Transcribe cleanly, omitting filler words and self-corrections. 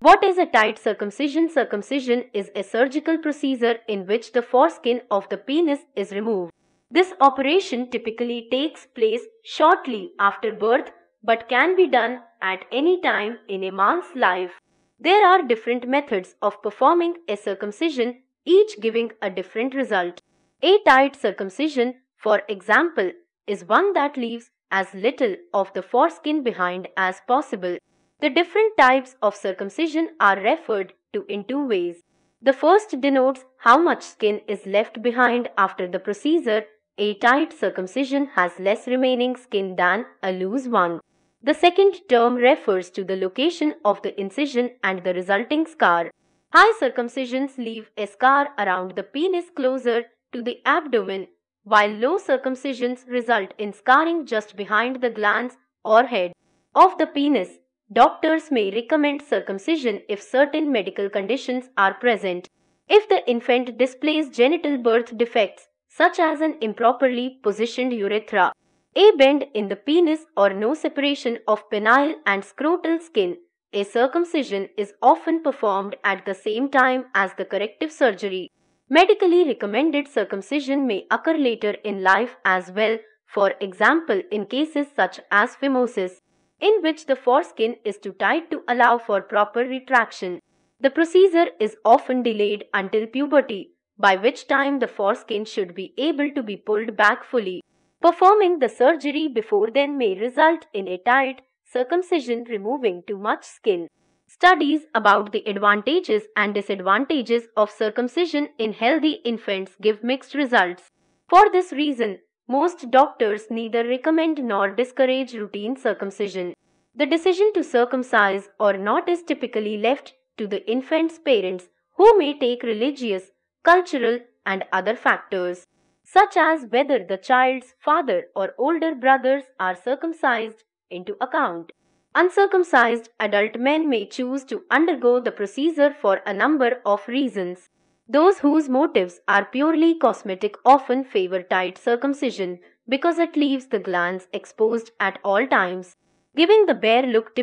What is a tight circumcision? Circumcision is a surgical procedure in which the foreskin of the penis is removed. This operation typically takes place shortly after birth but can be done at any time in a man's life. There are different methods of performing a circumcision, each giving a different result. A tight circumcision, for example, is one that leaves as little of the foreskin behind as possible. The different types of circumcision are referred to in two ways. The first denotes how much skin is left behind after the procedure. A tight circumcision has less remaining skin than a loose one. The second term refers to the location of the incision and the resulting scar. High circumcisions leave a scar around the penis closer to the abdomen, while low circumcisions result in scarring just behind the glans or head of the penis. Doctors may recommend circumcision if certain medical conditions are present. If the infant displays genital birth defects, such as an improperly positioned urethra, a bend in the penis, or no separation of penile and scrotal skin, a circumcision is often performed at the same time as the corrective surgery. Medically recommended circumcision may occur later in life as well, for example in cases such as phimosis, in which the foreskin is too tight to allow for proper retraction. The procedure is often delayed until puberty, by which time the foreskin should be able to be pulled back fully. Performing the surgery before then may result in a tight circumcision, removing too much skin. Studies about the advantages and disadvantages of circumcision in healthy infants give mixed results. For this reason, most doctors neither recommend nor discourage routine circumcision. The decision to circumcise or not is typically left to the infant's parents, who may take religious, cultural, and other factors, such as whether the child's father or older brothers are circumcised, into account. Uncircumcised adult men may choose to undergo the procedure for a number of reasons. Those whose motives are purely cosmetic often favor tight circumcision because it leaves the glands exposed at all times, giving the bare look